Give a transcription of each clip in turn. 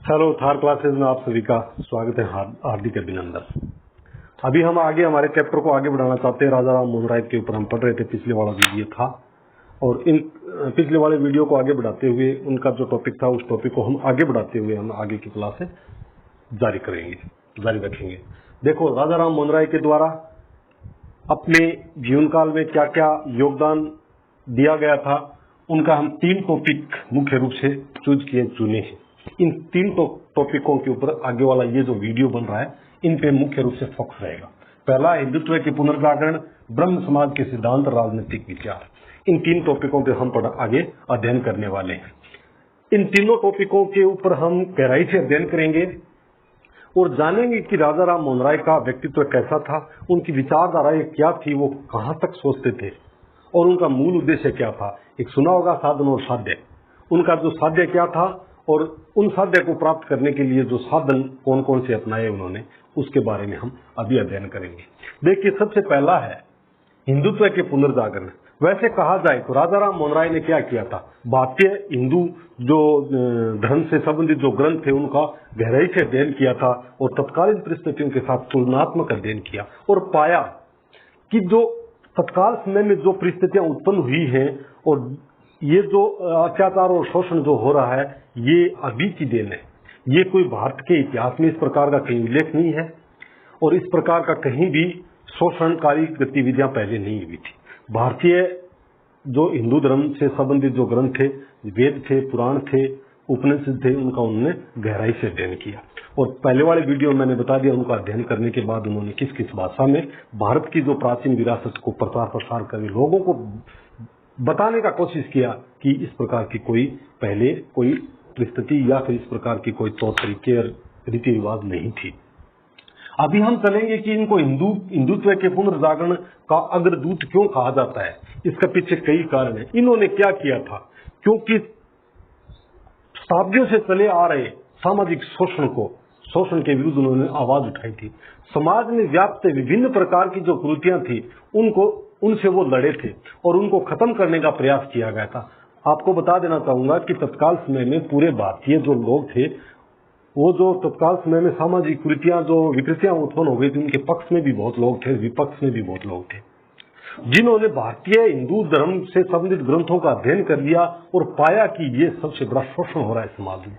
Hello, Thar classes में आप सभी का स्वागत है, हार्दिक अभिनंदन। अभी हम आगे हमारे चैप्टर को आगे बढ़ाना चाहते हैं। राजा राम मोहन राय के ऊपर हम पढ़ रहे थे, पिछले वाला वीडियो था, और इन पिछले वाले वीडियो को आगे बढ़ाते हुए उनका जो टॉपिक था उस टॉपिक को हम आगे बढ़ाते हुए हम आगे की क्लास से जारी रखेंगे। देखो, राजा राम मोहन राय के द्वारा अपने जीवन काल में क्या क्या योगदान दिया गया था, उनका हम 3 टॉपिक मुख्य रूप से चुने हैं। इन 3 टॉपिकों के ऊपर आगे वाला ये जो वीडियो बन रहा है, इन पे मुख्य रूप से फोकस रहेगा। पहला, हिंदुत्व के पुनर्जागरण, ब्रह्म समाज के सिद्धांत, राजनीतिक विचार। इन 3 टॉपिकों पे हम आगे अध्ययन करने वाले हैं। इन तीनों टॉपिकों के ऊपर हम गहराई से अध्ययन करेंगे और जानेंगे कि राजा राम मोहन राय का व्यक्तित्व कैसा था, उनकी विचारधाराएं क्या थी, वो कहां तक सोचते थे और उनका मूल उद्देश्य क्या था। एक सुना होगा साधन और साध्य, उनका जो साध्य क्या था और उन साध्य को प्राप्त करने के लिए जो साधन कौन कौन से अपनाए उन्होंने, उसके बारे में हम अभी अध्ययन करेंगे। देखिए, सबसे पहला है हिंदुत्व के पुनर्जागरण। वैसे कहा जाए तो राजा राम मोहन राय ने क्या किया था, भारतीय हिंदू जो धर्म से संबंधित जो ग्रंथ थे उनका गहराई से अध्ययन किया था और तत्कालीन परिस्थितियों के साथ तुलनात्मक अध्ययन किया और पाया कि जो तत्काल समय में जो परिस्थितियां उत्पन्न हुई हैं और ये जो अत्याचार और शोषण जो हो रहा है, ये अभी की देन है। ये कोई भारत के इतिहास में इस प्रकार का कहीं उल्लेख नहीं है और इस प्रकार का कहीं भी शोषणकारी गतिविधियां पहले नहीं हुई थी। भारतीय जो हिंदू धर्म से संबंधित जो ग्रंथ थे, वेद थे, पुराण थे, उपनिषद थे, उनका उन्होंने गहराई से अध्ययन किया। और पहले वाले वीडियो में मैंने बता दिया, उनका अध्ययन करने के बाद उन्होंने किस किस भाषा में भारत की जो प्राचीन विरासत को प्रचार प्रसार कर लोगों को बताने का कोशिश किया कि इस प्रकार की कोई पहले कोई परिस्थिति या फिर इस प्रकार की कोई तौर तरीके और रीति रिवाज नहीं थी। अभी हम चलेंगे कि इनको हिंदुत्व के पुनर्जागरण का अग्रदूत क्यों कहा जाता है। इसका पीछे कई कारण है। इन्होंने क्या किया था, क्योंकि शताब्दियों से चले आ रहे सामाजिक शोषण के विरुद्ध उन्होंने आवाज उठाई थी। समाज में व्याप्त विभिन्न प्रकार की जो कुरीतियां थी उनसे वो लड़े थे और उनको खत्म करने का प्रयास किया गया था। आपको बता देना चाहूंगा कि तत्काल समय में पूरे भारतीय जो लोग थे, वो जो तत्काल समय में सामाजिक कुरीतियां जो विकृतियां उत्पन्न हो गई थी, उनके पक्ष में भी बहुत लोग थे, विपक्ष में भी बहुत लोग थे, जिन्होंने भारतीय हिंदू धर्म से संबंधित ग्रंथों का अध्ययन कर लिया और पाया कि ये सबसे बड़ा शोषण हो रहा है समाज में।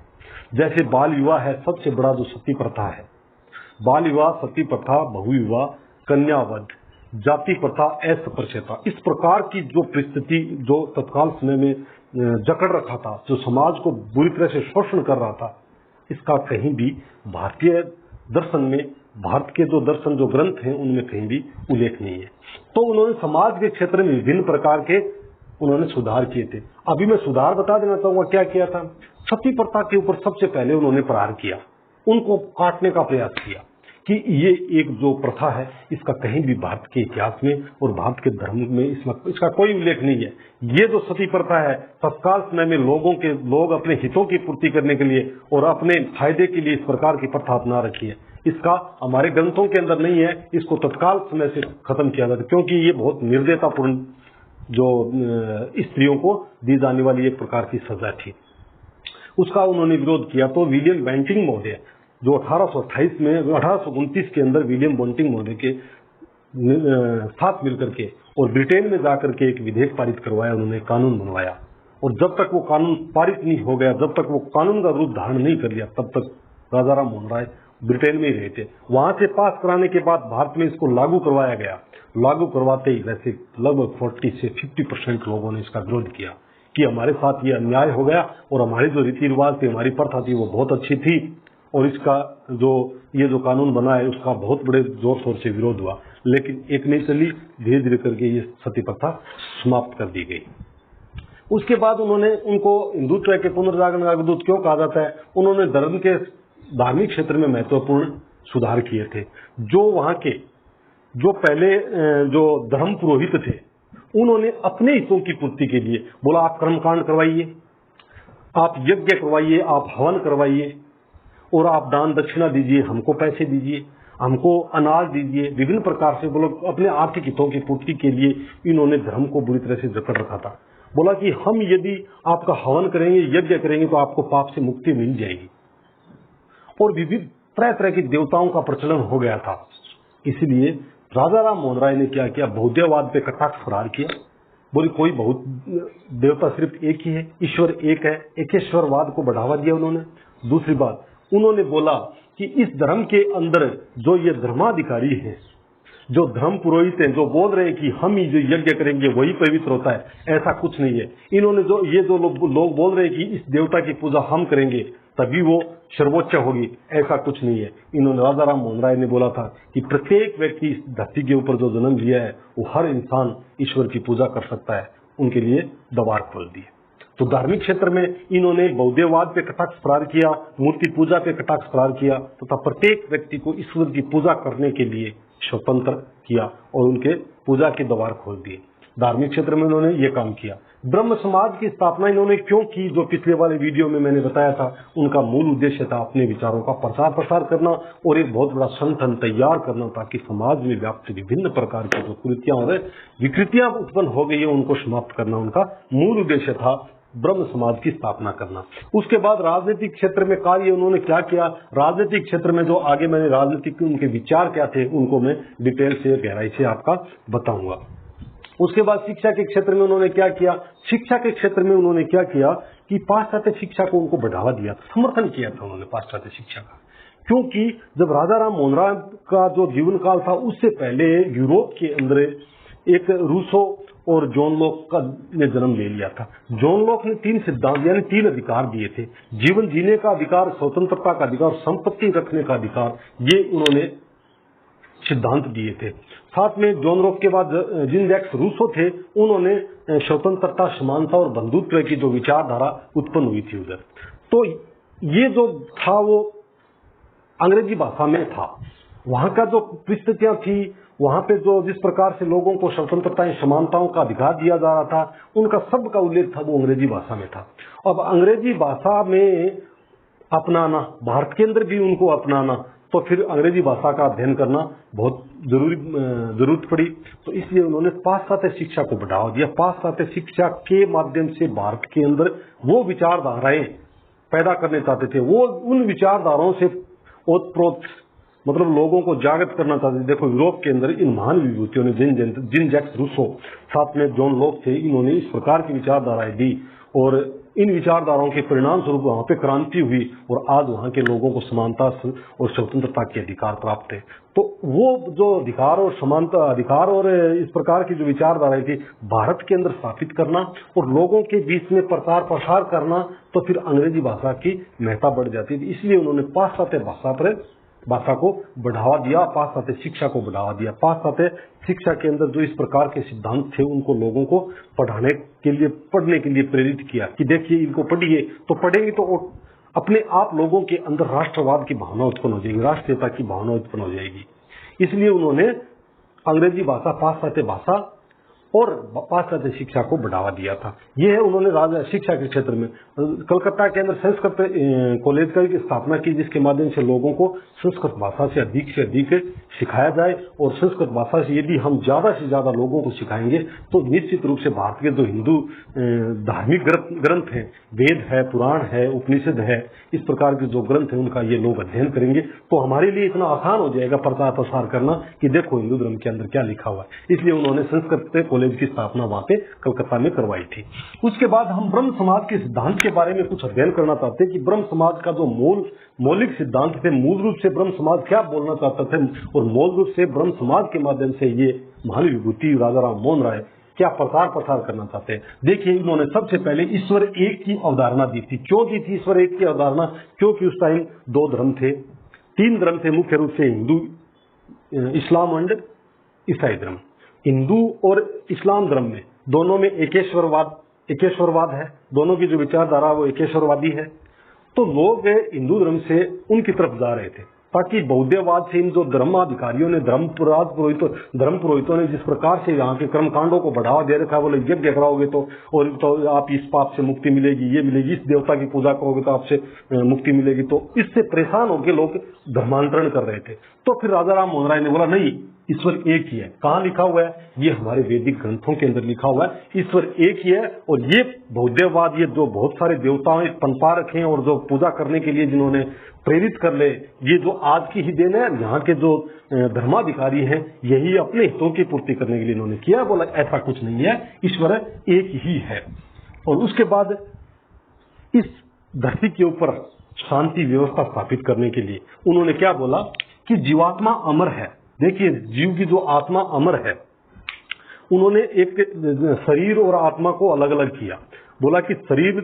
जैसे बाल विवाह है, सबसे बड़ा जो सती प्रथा है, बाल विवाह, सती प्रथा, बहु विवाह, कन्यावध, जाति प्रथा, अस्पृश्यता, इस प्रकार की जो परिस्थिति जो तत्काल समय में जकड़ रखा था, जो समाज को बुरी तरह से शोषण कर रहा था, इसका कहीं भी भारतीय दर्शन में, भारत के जो दर्शन जो ग्रंथ हैं उनमें कहीं भी उल्लेख नहीं है। तो उन्होंने समाज के क्षेत्र में विभिन्न प्रकार के उन्होंने सुधार किए थे। अभी मैं सुधार बता देना चाहूंगा क्या किया था। सती प्रथा के ऊपर सबसे पहले उन्होंने प्रहार किया, उनको काटने का प्रयास किया कि ये एक जो प्रथा है इसका कहीं भी भारत के इतिहास में और भारत के धर्म में इसका कोई उल्लेख नहीं है। ये जो सती प्रथा है, तत्काल समय में लोग अपने हितों की पूर्ति करने के लिए और अपने फायदे के लिए इस प्रकार की प्रथा अपना रखी है। इसका हमारे ग्रंथों के अंदर नहीं है, इसको तत्काल समय से खत्म किया जाता, क्योंकि ये बहुत निर्दयतापूर्ण जो स्त्रियों को दी जाने वाली एक प्रकार की सजा थी, उसका उन्होंने विरोध किया। तो विलियम बेंटिंग महोदय जो 1829 के अंदर विलियम बेंटिंग महोदय के साथ मिलकर के और ब्रिटेन में जाकर के एक विधेयक पारित करवाया, उन्होंने कानून बनवाया। और जब तक वो कानून पारित नहीं हो गया, जब तक वो कानून का रूप धारण नहीं कर लिया, तब तक राजा राम मोहन राय ब्रिटेन में ही रहे थे। वहां से पास कराने के बाद भारत में इसको लागू करवाया गया। लागू करवाते ही वैसे लगभग 40 से 50% लोगों ने इसका विरोध किया कि हमारे साथ ये अन्याय हो गया और हमारे जो रीति रिवाज थे, हमारी प्रथा थी, वो बहुत अच्छी थी और इसका ये जो कानून बना है उसका बहुत बड़े जोर शोर से विरोध हुआ। लेकिन एक नहीं चली, धीरे धीरे करके ये सती प्रथा समाप्त कर दी गई। उसके बाद उनको हिंदुत्व के पुनर्जागरण का अग्रदूत क्यों कहा जाता है, उन्होंने धर्म के धार्मिक क्षेत्र में महत्वपूर्ण सुधार किए थे। जो वहां के जो पहले जो धर्म पुरोहित थे, उन्होंने अपने हितों की पूर्ति के लिए बोला, आप कर्मकांड करवाइए, आप यज्ञ करवाइए, आप हवन करवाइए और आप दान दक्षिणा दीजिए, हमको पैसे दीजिए, हमको अनाज दीजिए, विभिन्न प्रकार से बोलो अपने आर्थिक हितों की पूर्ति के लिए इन्होंने धर्म को बुरी तरह से जकड़ रखा था। बोला कि हम यदि आपका हवन करेंगे, यज्ञ करेंगे तो आपको पाप से मुक्ति मिल जाएगी। और विविध तरह तरह के देवताओं का प्रचलन हो गया था। इसलिए राजा राम मोहन राय ने क्या किया, बहुदेववाद पे कटाक्ष प्रहार किया। बोले कोई बहुत देवता सिर्फ एक ही है, ईश्वर एक है, एकेश्वरवाद को बढ़ावा दिया उन्होंने। दूसरी बात, उन्होंने बोला कि इस धर्म के अंदर जो ये धर्माधिकारी हैं, जो धर्म पुरोहित हैं, जो बोल रहे हैं कि हम ही जो यज्ञ करेंगे वही पवित्र होता है, ऐसा कुछ नहीं है। इन्होंने जो लोग बोल रहे हैं कि इस देवता की पूजा हम करेंगे तभी वो सर्वोच्च होगी, ऐसा कुछ नहीं है। इन्होंने राजा राम मोहन राय ने बोला था कि प्रत्येक व्यक्ति इस धरती के ऊपर जो जन्म लिया है वो हर इंसान ईश्वर की पूजा कर सकता है। उनके लिए द्वार खोल दिए। तो धार्मिक क्षेत्र में इन्होंने बहुदेववाद पे कटाक्ष प्रहार किया, मूर्ति पूजा पे कटाक्ष प्रहार किया तथा प्रत्येक व्यक्ति को ईश्वर की पूजा करने के लिए स्वतंत्र किया और उनके पूजा के द्वार खोल दिए। धार्मिक क्षेत्र में उन्होंने ये काम किया। ब्रह्म समाज की स्थापना इन्होंने क्यों की, जो पिछले वाले वीडियो में मैंने बताया था, उनका मूल उद्देश्य था अपने विचारों का प्रचार प्रसार करना और एक बहुत बड़ा संगठन तैयार करना ताकि समाज में व्याप्त विभिन्न प्रकार की जो कुरीतियां और विकृतियां उत्पन्न हो गई है उनको समाप्त करना उनका मूल उद्देश्य था, ब्रह्म समाज की स्थापना करना। उसके बाद राजनीतिक क्षेत्र में कार्य उन्होंने क्या किया, राजनीतिक क्षेत्र में जो आगे मैंने राजनीतिक उनके विचार क्या थे उनको मैं डिटेल से गहराई से आपका बताऊंगा। उसके बाद शिक्षा के क्षेत्र में उन्होंने क्या किया, शिक्षा के क्षेत्र में उन्होंने क्या किया कि पाश्चात्य शिक्षा को उनको बढ़ावा दिया, समर्थन किया था उन्होंने पाश्चात्य शिक्षा का। क्योंकि जब राजा राम मोहन राय का जो जीवन काल था उससे पहले यूरोप के अंदर एक रूसो और जॉन लॉक का ने जन्म ले लिया था। जॉन लॉक ने 3 सिद्धांत यानी 3 अधिकार दिए थे, जीवन जीने का अधिकार, स्वतंत्रता का अधिकार, संपत्ति रखने का अधिकार, ये उन्होंने सिद्धांत दिए थे। साथ में जॉन लॉक के बाद जीन जैक्स रूसो थे, उन्होंने स्वतंत्रता, समानता और बंधुत्व की जो विचारधारा उत्पन्न हुई थी उधर। तो ये जो था वो अंग्रेजी भाषा में था। वहां का जो परिस्थितियां थी, वहां पे जो जिस प्रकार से लोगों को स्वतंत्रता, समानताओं का अधिकार दिया जा रहा था, उनका सब का उल्लेख था वो अंग्रेजी भाषा में था। अब अंग्रेजी भाषा में अपनाना, भारत के अंदर भी उनको अपनाना, तो फिर अंग्रेजी भाषा का अध्ययन करना बहुत जरूरत पड़ी। तो इसलिए उन्होंने पाश्चात्य शिक्षा को बढ़ावा दिया। पाश्चात्य शिक्षा के माध्यम से भारत के अंदर वो विचारधाराएं पैदा करने चाहते थे, वो उन विचारधाराओं से ओतप्रोत मतलब लोगों को जागृत करना चाहते थे। देखो यूरोप के अंदर इन महान विभूतियों ने, जीन जैक्स रूसो, साथ में जॉन लॉक थे, इन्होंने इस प्रकार की विचारधाराएं दी और इन विचारधाराओं के परिणाम स्वरूप वहां पे क्रांति हुई और आज वहां के लोगों को समानता और स्वतंत्रता के अधिकार प्राप्त है। तो वो जो अधिकार और समानता, अधिकार और इस प्रकार की जो विचारधाराएं थी भारत के अंदर स्थापित करना और लोगों के बीच में प्रचार प्रसार करना, तो फिर अंग्रेजी भाषा की महत्ता बढ़ जाती थी। इसलिए उन्होंने पाश्चात्य भाषा को बढ़ावा दिया, पाश्चात्य शिक्षा को बढ़ावा दिया। पाश्चात्य शिक्षा के अंदर जो इस प्रकार के सिद्धांत थे उनको लोगों को पढ़ने के लिए प्रेरित किया कि देखिए इनको पढ़िए, तो पढ़ेंगे तो अपने आप लोगों के अंदर राष्ट्रवाद की भावना उत्पन्न हो जाएगी, राष्ट्रीयता की भावना उत्पन्न हो जाएगी। इसलिए उन्होंने अंग्रेजी भाषा, पाश्चात्य भाषा और पाश्चात्य शिक्षा को बढ़ावा दिया था। यह है उन्होंने शिक्षा के क्षेत्र में कलकत्ता के अंदर संस्कृत कॉलेज की स्थापना की, जिसके माध्यम से लोगों को संस्कृत भाषा से अधिक सिखाया जाए। और संस्कृत भाषा से यदि हम ज्यादा से ज्यादा लोगों को सिखाएंगे तो निश्चित रूप से भारत के जो हिंदू धार्मिक ग्रंथ हैं, वेद है, पुराण है, उपनिषद है, इस प्रकार के जो ग्रंथ हैं उनका ये लोग अध्ययन करेंगे तो हमारे लिए इतना आसान हो जाएगा प्रचार प्रसार करना कि देखो हिंदू धर्म के अंदर क्या लिखा हुआ है। इसलिए उन्होंने संस्कृत कॉलेज की स्थापना वहां पे कलकत्ता में करवाई थी। उसके बाद हम ब्रह्म समाज के सिद्धांत के बारे में कुछ अध्ययन करना चाहते हैं कि ब्रह्म समाज का जो मौलिक सिद्धांत थे, मूल रूप से ब्रह्म समाज क्या बोलना चाहता थे और मूल रूप से ब्रह्म समाज के माध्यम से ये महान विभूति राजा राम मोहन राय क्या प्रचार प्रसार करना चाहते हैं। देखिए इन्होंने सबसे पहले ईश्वर एक की अवधारणा दी थी। क्यों दी थी ईश्वर एक की अवधारणा? क्योंकि उस टाइम 2 धर्म थे, 3 धर्म थे मुख्य रूप से, हिंदू, इस्लाम एंड ईसाई धर्म। हिंदू और इस्लाम धर्म में दोनों में एकेश्वरवाद है, दोनों की जो विचारधारा वो एकेश्वरवादी है। तो लोग हिंदू धर्म से उनकी तरफ जा रहे थे ताकि बौद्धवाद से इन जो धर्माधिकारियों ने, धर्म पुरोहितों ने जिस प्रकार से यहाँ के कर्मकांडों को बढ़ावा दे रखा है, बोले यज्ञ कराओगे तो आप इस पाप से मुक्ति मिलेगी, ये मिलेगी, इस देवता की पूजा करोगे तो आपसे मुक्ति मिलेगी, तो इससे परेशान होकर लोग धर्मांतरण कर रहे थे। तो फिर राजा राम मोहन राय ने बोला नहीं, ईश्वर एक ही है। कहाँ लिखा हुआ है? ये हमारे वैदिक ग्रंथों के अंदर लिखा हुआ है, ईश्वर एक ही है। और ये बौद्धवाद, ये जो बहुत सारे देवताओं ने पनपा रखे हैं और जो पूजा करने के लिए जिन्होंने प्रेरित कर ले, ये जो आज की ही देन है। यहाँ के जो धर्माधिकारी हैं, यही अपने हितों की पूर्ति करने के लिए इन्होंने किया। बोला ऐसा कुछ नहीं है, ईश्वर एक ही है। और उसके बाद इस धरती के ऊपर शांति व्यवस्था स्थापित करने के लिए उन्होंने क्या बोला कि जीवात्मा अमर है। देखिए, जीव की जो आत्मा अमर है, उन्होंने एक शरीर और आत्मा को अलग अलग किया। बोला कि शरीर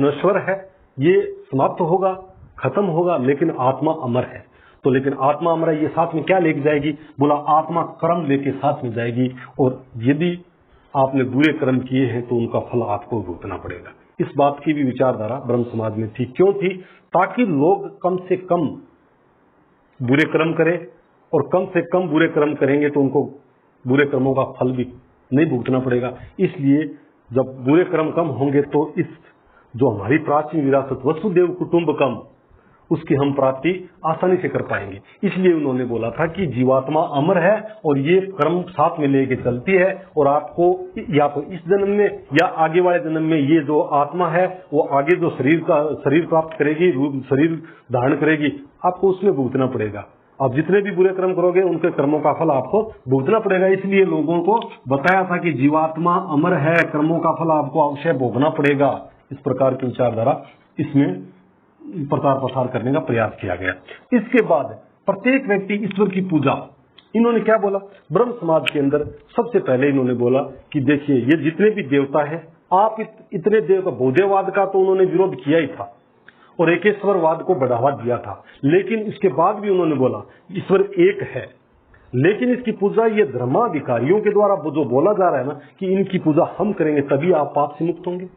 नश्वर है, ये समाप्त होगा, खत्म होगा, लेकिन आत्मा अमर है। तो लेकिन आत्मा अमर है, ये साथ में क्या लेके जाएगी? बोला आत्मा कर्म लेके साथ में जाएगी, और यदि आपने बुरे कर्म किए हैं तो उनका फल आपको भुगतना पड़ेगा। इस बात की भी विचारधारा ब्रह्म समाज में थी। क्यों थी? ताकि लोग कम से कम बुरे कर्म करें, और कम से कम बुरे कर्म करेंगे तो उनको बुरे कर्मों का फल भी नहीं भुगतना पड़ेगा। इसलिए जब बुरे कर्म कम होंगे तो इस जो हमारी प्राचीन विरासत वसुदेव कुटुंबकम, उसकी हम प्राप्ति आसानी से कर पाएंगे। इसलिए उन्होंने बोला था कि जीवात्मा अमर है और ये कर्म साथ में लेके चलती है, और आपको या तो इस जन्म में या आगे वाले जन्म में ये जो आत्मा है वो आगे जो शरीर प्राप्त करेगी, शरीर धारण करेगी, आपको उसमें भुगतना पड़ेगा। आप जितने भी बुरे कर्म करोगे उनके कर्मों का फल आपको भुगतना पड़ेगा। इसलिए लोगों को बताया था कि जीवात्मा अमर है, कर्मों का फल आपको अवश्य भोगना पड़ेगा। इस प्रकार की विचारधारा इसमें प्रचार प्रसार करने का प्रयास किया गया। इसके बाद प्रत्येक व्यक्ति ईश्वर की पूजा, इन्होंने क्या बोला? ब्रह्म समाज के अंदर सबसे पहले इन्होंने बोला कि देखिए, ये जितने भी देवता हैं, आप इतने देवता, बौद्धवाद का तो उन्होंने विरोध किया ही था और एकेश्वरवाद को बढ़ावा दिया था, लेकिन इसके बाद भी उन्होंने बोला ईश्वर एक है, लेकिन इसकी पूजा ये धर्माधिकारियों के द्वारा जो बोला जा रहा है ना कि इनकी पूजा हम करेंगे तभी आप पाप से मुक्त होंगे,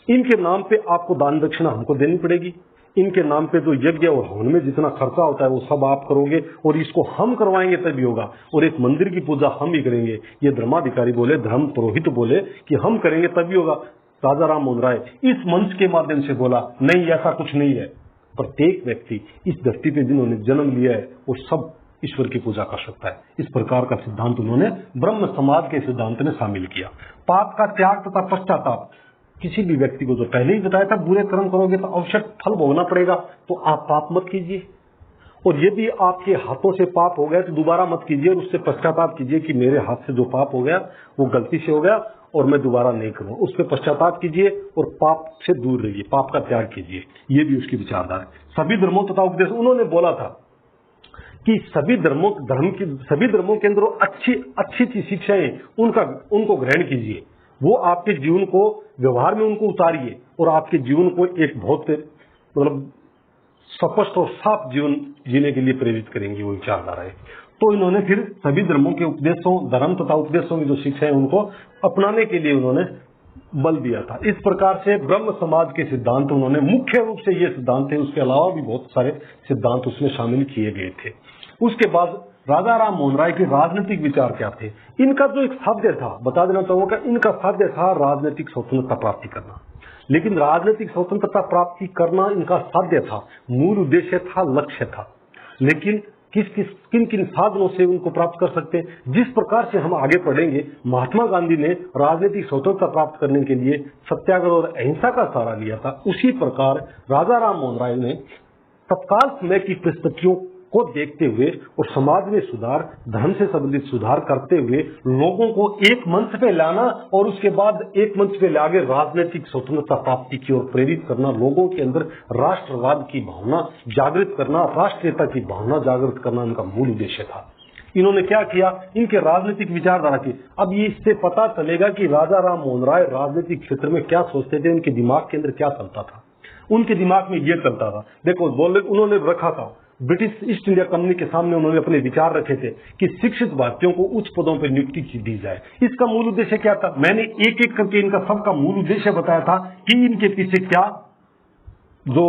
इनके नाम पे आपको दान दक्षिणा हमको देनी पड़ेगी, इनके नाम पे जो यज्ञ और हवन में जितना खर्चा होता है वो सब आप करोगे, और इसको हम करवाएंगे तभी होगा, और एक मंदिर की पूजा हम ही करेंगे। ये धर्माधिकारी बोले, धर्म पुरोहित बोले कि हम करेंगे तभी होगा। राजा राम मोहन राय इस मंच के माध्यम से बोला नहीं, ऐसा कुछ नहीं है। प्रत्येक व्यक्ति इस धरती पे जिन्होंने जन्म लिया है वो सब ईश्वर की पूजा कर सकता है। इस प्रकार का सिद्धांत उन्होंने ब्रह्म समाज के सिद्धांत में शामिल किया। पाप का त्याग तथा पश्चाताप, किसी भी व्यक्ति को जो पहले ही बताया था बुरे कर्म करोगे तो अवश्य फल भोगना पड़ेगा, तो आप पाप मत कीजिए, और यदि आपके हाथों से पाप हो गया तो दोबारा मत कीजिए, और उससे पश्चाताप कीजिए कि मेरे हाथ से जो पाप हो गया वो गलती से हो गया और मैं दोबारा नहीं करूँ। उस पर पश्चाताप कीजिए और पाप से दूर रहिए, पाप का त्याग कीजिए। ये भी उसकी विचारधारा है। सभी धर्मों तथा उपदेश, उन्होंने बोला था कि सभी धर्मों के अंदर अच्छी शिक्षाएं उनको ग्रहण कीजिए, वो आपके जीवन को व्यवहार में उनको उतारिए और आपके जीवन को एक बहुत मतलब स्पष्ट और साफ जीवन जीने के लिए प्रेरित करेंगी वो विचारधाराएं। तो इन्होंने फिर सभी धर्मों के उपदेशों, धर्म तथा उपदेशों की जो शिक्षा है उनको अपनाने के लिए उन्होंने बल दिया था। इस प्रकार से ब्रह्म समाज के सिद्धांत उन्होंने, मुख्य रूप से ये सिद्धांत थे, उसके अलावा भी बहुत सारे सिद्धांत उसमें शामिल किए गए थे। उसके बाद राजा राम मोहन राय के राजनीतिक विचार क्या थे? इनका जो एक साध्य था, बता देना चाहूंगा, इनका साध्य था राजनीतिक स्वतंत्रता प्राप्ति करना। लेकिन राजनीतिक स्वतंत्रता प्राप्ति करना इनका साध्य था, मूल उद्देश्य था, लक्ष्य था, लेकिन किन किन साधनों से उनको प्राप्त कर सकते हैं? जिस प्रकार से हम आगे पढ़ेंगे, महात्मा गांधी ने राजनीतिक स्वतंत्रता प्राप्त करने के लिए सत्याग्रह और अहिंसा का सहारा लिया था, उसी प्रकार राजा राम मोहन राय ने तत्काल समय की परिस्थितियों को देखते हुए और समाज में सुधार, धर्म से संबंधित सुधार करते हुए लोगों को एक मंच पे लाना और उसके बाद एक मंच पे लाके राजनीतिक स्वतंत्रता प्राप्ति की ओर प्रेरित करना, लोगों के अंदर राष्ट्रवाद की भावना जागृत करना, राष्ट्रीयता की भावना जागृत करना इनका मूल उद्देश्य था। इन्होंने क्या किया? इनके राजनीतिक विचारधारा की, अब ये इससे पता चलेगा कि राजा राम मोहन राय राजनीतिक क्षेत्र में क्या सोचते थे, उनके दिमाग के अंदर क्या चलता था। उनके दिमाग में ये चलता था, देखो उन्होंने रखा था, ब्रिटिश ईस्ट इंडिया कंपनी के सामने उन्होंने अपने विचार रखे थे कि शिक्षित भारतीयों को उच्च पदों पर नियुक्ति दी जाए। इसका मूल उद्देश्य क्या था? मैंने एक एक करके इनका सबका मूल उद्देश्य बताया था कि इनके पीछे क्या जो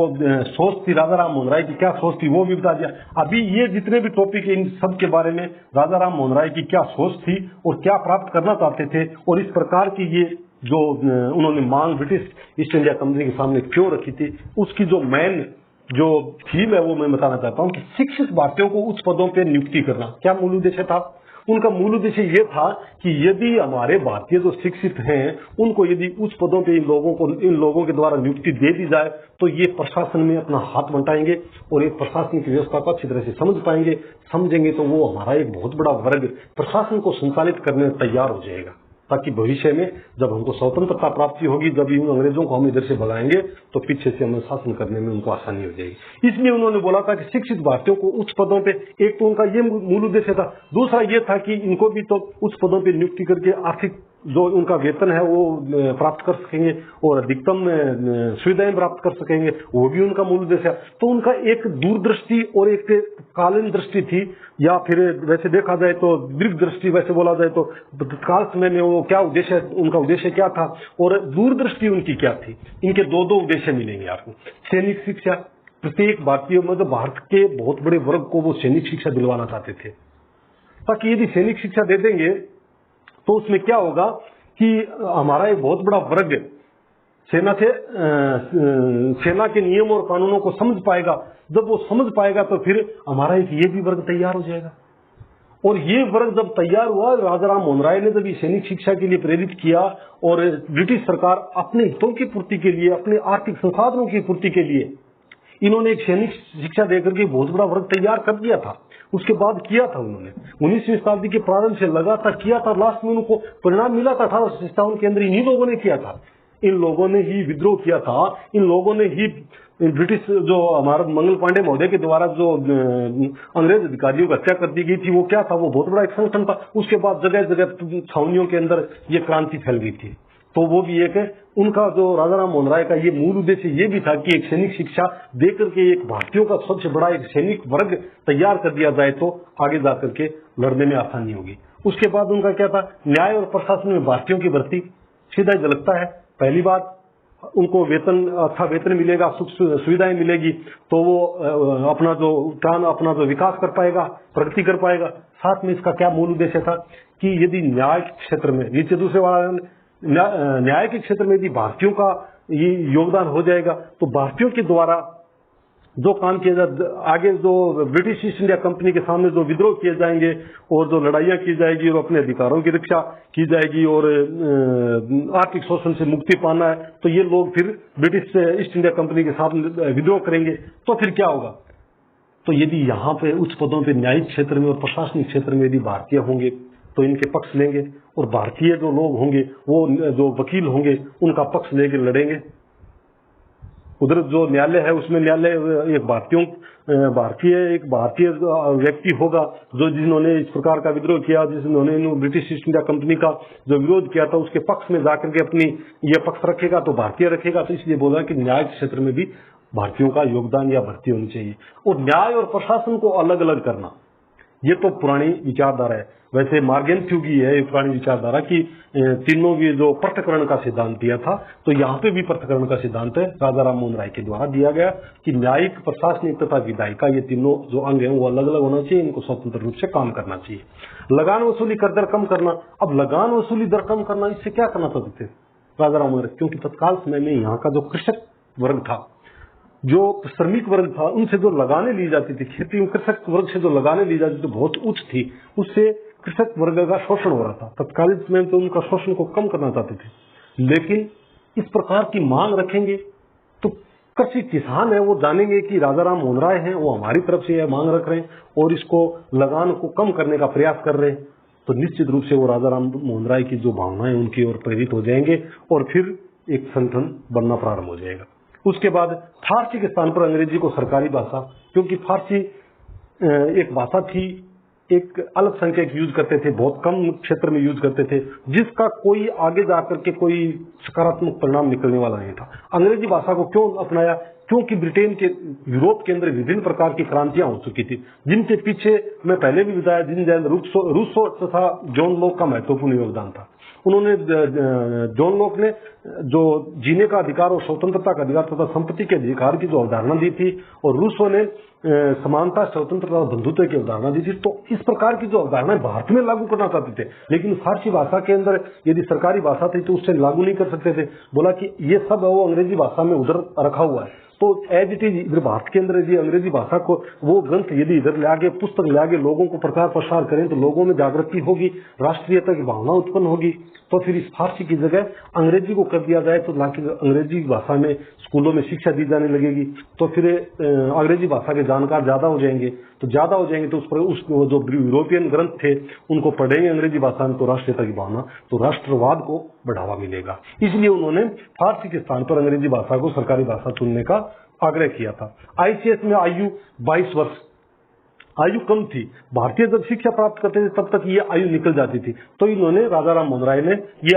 सोच थी, राजा राम मोहन राय की क्या सोच थी, वो भी बता दिया। अभी ये जितने भी टॉपिक है इन सब के बारे में राजा राम मोहन राय की क्या सोच थी और क्या प्राप्त करना चाहते थे, और इस प्रकार की ये जो उन्होंने मांग ब्रिटिश ईस्ट इंडिया कंपनी के सामने क्यों रखी थी, उसकी जो मेन जो थीम है वो मैं बताना चाहता हूँ कि शिक्षित भारतीयों को उच्च पदों पर नियुक्ति करना क्या मूल उद्देश्य था। उनका मूल उद्देश्य ये था कि यदि हमारे भारतीय जो शिक्षित हैं उनको यदि उच्च पदों पे इन लोगों के द्वारा नियुक्ति दे दी जाए तो ये प्रशासन में अपना हाथ बंटाएंगे और एक प्रशासनिक व्यवस्था को अच्छी तरह से समझेंगे तो वो हमारा एक बहुत बड़ा वर्ग प्रशासन को संचालित करने में तैयार हो जाएगा, ताकि भविष्य में जब हमको स्वतंत्रता प्राप्ति होगी, जब इन अंग्रेजों को हम इधर से भगाएंगे तो पीछे से हमें शासन करने में उनको आसानी हो जाएगी। इसलिए उन्होंने बोला था कि शिक्षित भारतीयों को उच्च पदों पे, एक तो उनका ये मूल उद्देश्य था, दूसरा ये था कि इनको भी तो उच्च पदों पे नियुक्ति करके आर्थिक जो उनका वेतन है वो प्राप्त कर सकेंगे और अधिकतम सुविधाएं प्राप्त कर सकेंगे, वो भी उनका मूल उद्देश्य है। तो उनका एक दूरदृष्टि और एक कालीन दृष्टि थी, या फिर वैसे देखा जाए तो दीर्घ दृष्टि, वैसे बोला जाए तो तत्काल समय में वो क्या उद्देश्य, उनका उद्देश्य क्या था और दूरदृष्टि उनकी क्या थी। इनके दो उद्देश्य मिलेंगे आपको। सैनिक शिक्षा, प्रत्येक भारतीय मतलब भारत के बहुत बड़े वर्ग को वो सैनिक शिक्षा दिलवाना चाहते थे, ताकि यदि सैनिक शिक्षा दे देंगे तो उसमें क्या होगा कि हमारा एक बहुत बड़ा वर्ग सेना के नियम और कानूनों को समझ पाएगा। जब वो समझ पाएगा तो फिर हमारा एक ये भी वर्ग तैयार हो जाएगा। और ये वर्ग जब तैयार हुआ, राजाराम मोहन राय ने जब ये सैनिक शिक्षा के लिए प्रेरित किया और ब्रिटिश सरकार अपने हितों की पूर्ति के लिए, अपने आर्थिक संसाधनों की पूर्ति के लिए इन्होंने एक सैनिक शिक्षा देकर के बहुत बड़ा वर्ग तैयार कर दिया था। उसके बाद किया था उन्होंने 19वीं शताब्दी के प्रारंभ से लगातार किया था, लास्ट में उनको परिणाम मिला था 1857 के अंदर। इन्हीं लोगों ने किया था, इन लोगों ने ही विद्रोह किया था, इन लोगों ने ही ब्रिटिश जो हमारा मंगल पांडे महोदय के द्वारा जो अंग्रेज अधिकारियों की हत्या कर दी गई थी, वो क्या था, वो बहुत बड़ा एक संगठन था। उसके बाद जगह जगह छावनियों के अंदर ये क्रांति फैल गई थी। तो वो भी एक है उनका, जो राजाराम मोहन राय का ये मूल उद्देश्य ये भी था कि एक सैनिक शिक्षा देकर के एक भारतीयों का सबसे बड़ा एक सैनिक वर्ग तैयार कर दिया जाए तो आगे जाकर के लड़ने में आसानी होगी। उसके बाद उनका क्या था, न्याय और प्रशासन में भारतीयों की भर्ती सीधा झलकता है। पहली बात, उनको वेतन, अच्छा वेतन मिलेगा, सुख सुविधाएं मिलेगी, तो वो अपना जो विकास कर पाएगा, प्रगति कर पाएगा। साथ में इसका क्या मूल उद्देश्य था कि यदि न्याय क्षेत्र में, नीचे दूसरे वाला न्याय के क्षेत्र में यदि भारतीयों का ये योगदान हो जाएगा तो भारतीयों के द्वारा जो काम किया जाए, आगे जो ब्रिटिश ईस्ट इंडिया कंपनी के सामने जो विद्रोह किए जाएंगे और जो लड़ाइयां की जाएगी और अपने अधिकारों की रक्षा की जाएगी और आर्थिक शोषण से मुक्ति पाना है, तो ये लोग फिर ब्रिटिश ईस्ट इंडिया कंपनी के साथ विद्रोह करेंगे। तो फिर क्या होगा, तो यदि यहाँ पे उच्च पदों पे न्यायिक क्षेत्र में और प्रशासनिक क्षेत्र में यदि भारतीय होंगे तो इनके पक्ष लेंगे, और भारतीय जो लोग होंगे, वो जो वकील होंगे, उनका पक्ष लेकर लड़ेंगे। उधर जो न्यायालय है उसमें न्यायालय एक भारतीय व्यक्ति होगा जो जिन्होंने इस प्रकार का विद्रोह किया, जिन्होंने ब्रिटिश ईस्ट इंडिया कंपनी का जो विरोध किया था, उसके पक्ष में जाकर के अपनी ये पक्ष रखेगा, तो भारतीय रखेगा। तो इसलिए बोला कि न्याय क्षेत्र में भी भारतीयों का योगदान या भर्ती होनी चाहिए। और न्याय और प्रशासन को अलग अलग करना, ये तो पुरानी विचारधारा है। वैसे मार्गेंथ्यू की है पुरानी विचारधारा की तीनों की जो पृथक्करण का सिद्धांत दिया था, तो यहाँ पे भी पृथक्करण का सिद्धांत है राजाराम मोहन राय के द्वारा दिया गया कि न्यायिक, प्रशासनिक तथा विधायिक का ये तीनों जो अंग हैं वो अलग अलग होना चाहिए, इनको स्वतंत्र रूप से काम करना चाहिए। लगान वसूली कर दर कम करना, अब लगान वसूली दर कम करना, इससे क्या करना चाहते थे राजाराम मोहन राय, क्योंकि तत्काल समय में यहाँ का जो कृषक वर्ग था, जो श्रमिक वर्ग था, उनसे जो लगाने ली जाती थी, खेती में कृषक वर्ग से जो लगाने ली जाती थी बहुत उच्च थी, उससे कृषक वर्ग का शोषण हो रहा था। तत्कालीन में तो उनका शोषण को कम करना चाहते थे। लेकिन इस प्रकार की मांग रखेंगे तो कृषि किसान है वो जानेंगे कि राजाराम मोहन राय हैं, वो हमारी तरफ से यह मांग रख रहे हैं और इसको लगान को कम करने का प्रयास कर रहे हैं, तो निश्चित रूप से वो राजाराम मोहन राय की जो भावनाएं उनकी ओर प्रेरित हो जाएंगे और फिर एक संगठन बनना प्रारंभ हो जाएगा। उसके बाद फारसी के स्थान पर अंग्रेजी को सरकारी भाषा, क्योंकि फारसी एक भाषा थी, एक अल्पसंख्यक यूज करते थे, बहुत कम क्षेत्र में यूज करते थे, जिसका कोई आगे जाकर के कोई सकारात्मक परिणाम निकलने वाला नहीं था। अंग्रेजी भाषा को क्यों अपनाया, क्योंकि ब्रिटेन के, यूरोप के अंदर विभिन्न प्रकार की क्रांतियां हो चुकी थी, जिनके पीछे मैं पहले भी बताया, जिन रूसो तथा जॉन लॉक का महत्वपूर्ण योगदान था। उन्होंने, जॉन लॉक ने जो जीने का अधिकार और स्वतंत्रता का अधिकार तथा संपत्ति के अधिकार की जो अवधारणा दी थी, और रूसो ने समानता, स्वतंत्रता और बंधुत्व की अवधारणा दी थी। तो इस प्रकार की जो अवधारणाएं भारत में लागू करना चाहते थे, लेकिन फारसी भाषा के अंदर यदि सरकारी भाषा थी तो उससे लागू नहीं कर सकते थे। बोला कि ये सब वो अंग्रेजी भाषा में उधर रखा हुआ है, तो एज इट इज इधर भारत के अंदर यदि अंग्रेजी भाषा को वो ग्रंथ यदि इधर ले आगे पुस्तक ले आगे लोगों को प्रचार प्रसार करें तो लोगों में जागृति होगी, राष्ट्रीयता की भावना उत्पन्न होगी। तो फिर इस फारसी की जगह अंग्रेजी को कर दिया जाए तो ना कि अंग्रेजी भाषा में स्कूलों में शिक्षा दी जाने लगेगी, तो फिर अंग्रेजी भाषा के जानकार ज्यादा हो जाएंगे, तो ज्यादा हो जाएंगे तो उस पर जो यूरोपियन ग्रंथ थे उनको पढ़ेंगे अंग्रेजी भाषा में, तो राष्ट्रीयता की भावना, तो राष्ट्रवाद को बढ़ावा मिलेगा। इसलिए उन्होंने फारसी के स्थान पर अंग्रेजी भाषा को सरकारी भाषा चुनने का आग्रह किया था। आईसीएस में आयु 22 वर्ष, आयु कम थी। भारतीय जब शिक्षा प्राप्त करते थे तब तक ये आयु निकल जाती थी, तो इन्होंने राजा राम मोहन राय ने ये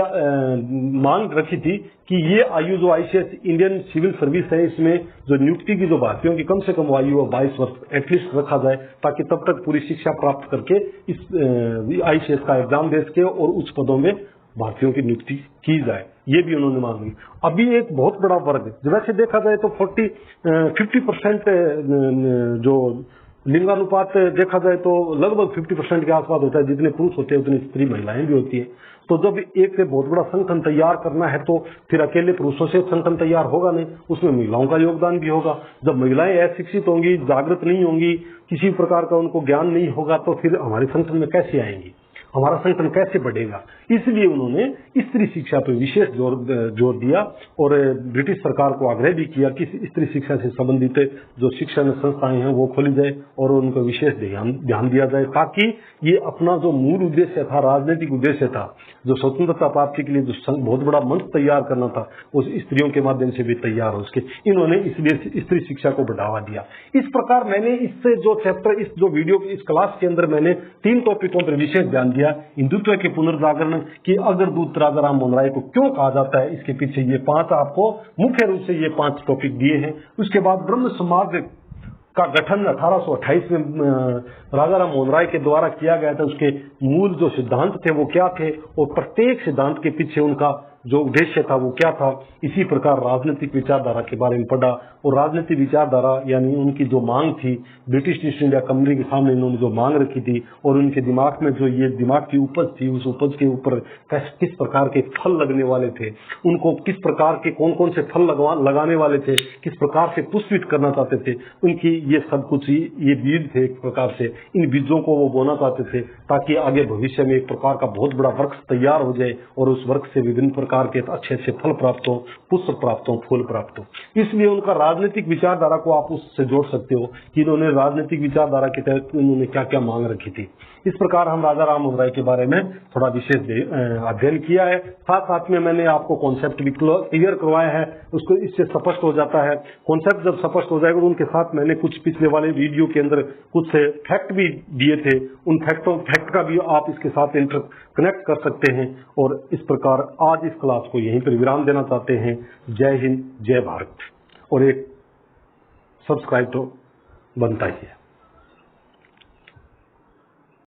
मांग रखी थी कि ये आयु जो आईसीएस इंडियन सिविल सर्विस है इसमें जो नियुक्ति की जो भारतीयों की कम से कम आयु है 22 वर्ष एटलीस्ट रखा जाए, ताकि तब तक पूरी शिक्षा प्राप्त करके इस आईसीएस का एग्जाम दे सके और उच्च पदों में भारतीयों की नियुक्ति की जाए। ये भी उन्होंने मांग ली। अभी एक बहुत बड़ा वर्ग है, वैसे देखा जाए तो 50% जो लिंगानुपात देखा जाए तो लगभग 50% के आसपास होता है, जितने पुरुष होते हैं उतनी स्त्री महिलाएं भी होती है। तो जब एक बहुत बड़ा संगठन तैयार करना है तो फिर अकेले पुरुषों से संगठन तैयार होगा नहीं, उसमें महिलाओं का योगदान भी होगा। जब महिलाएं अशिक्षित होंगी, जागृत नहीं होंगी, किसी प्रकार का उनको ज्ञान नहीं होगा, तो फिर हमारे संगठन में कैसे आएंगी, हमारा संगठन कैसे बढ़ेगा। इसलिए उन्होंने स्त्री शिक्षा पर विशेष जोर दिया और ब्रिटिश सरकार को आग्रह भी किया कि स्त्री शिक्षा से संबंधित जो शिक्षण संस्थाएं हैं वो खोली जाए और उनको विशेष ध्यान दिया जाए, ताकि ये अपना जो मूल उद्देश्य था, राजनीतिक उद्देश्य था, जो स्वतंत्रता प्राप्ति के लिए जो बहुत बड़ा मंच तैयार करना था, उस स्त्रियों के माध्यम से भी तैयार हो सके। इन्होंने इसलिए स्त्री शिक्षा को बढ़ावा दिया। इस प्रकार मैंने इससे जो चैप्टर, इस जो वीडियो इस क्लास के अंदर मैंने 3 टॉपिकों पर विशेष ध्यान दिया। हिंदुत्व के पुनर्जागरण की अग्रदूत राजा राम मोहन राय को क्यों कहा जाता है, इसके पीछे ये 5 आपको मुख्य रूप से ये 5 टॉपिक दिए हैं। उसके बाद ब्रह्म समाज का गठन 1828 में राजा राम मोहन राय के द्वारा किया गया था। उसके मूल जो सिद्धांत थे वो क्या थे और प्रत्येक सिद्धांत के पीछे उनका जो उद्देश्य था वो क्या था। इसी प्रकार राजनीतिक विचारधारा के बारे में पढ़ा और राजनीतिक विचारधारा यानी उनकी जो मांग थी, ब्रिटिश ईस्ट इंडिया कंपनी के सामने इन्होंने जो मांग रखी थी और उनके दिमाग में जो ये दिमाग की उपज थी, उस उपज के ऊपर किस प्रकार के फल लगने वाले थे, उनको किस प्रकार के कौन कौन से फल लगाने वाले थे, किस प्रकार से पुष्पित करना चाहते थे, उनकी ये सब कुछ ये बीज थे। एक प्रकार से इन बीजों को वो बोना चाहते थे ताकि आगे भविष्य में एक प्रकार का बहुत बड़ा वृक्ष तैयार हो जाए और उस वृक्ष से विभिन्न प्रकार के अच्छे अच्छे फल प्राप्त हो, पुष्प प्राप्त हो, फूल प्राप्त हो। इसलिए उनका राजनीतिक विचारधारा को आप उससे जोड़ सकते हो कि इन्होंने राजनीतिक विचारधारा के तहत उन्होंने क्या क्या मांग रखी थी। इस प्रकार हम राजा राम मोहन राय के बारे में थोड़ा विशेष अध्ययन किया है। साथ साथ में मैंने आपको कॉन्सेप्ट भी क्लियर करवाया है, उसको इससे स्पष्ट हो जाता है। कॉन्सेप्ट जब स्पष्ट हो जाएगा तो उनके साथ मैंने कुछ पिछले वाले वीडियो के अंदर कुछ फैक्ट भी दिए थे, उन फैक्ट का भी आप इसके साथ कनेक्ट कर सकते हैं। और इस प्रकार आज इस क्लास को यहीं पर विराम देना चाहते हैं। जय हिंद, जय भारत। और एक सब्सक्राइब तो बनता ही है।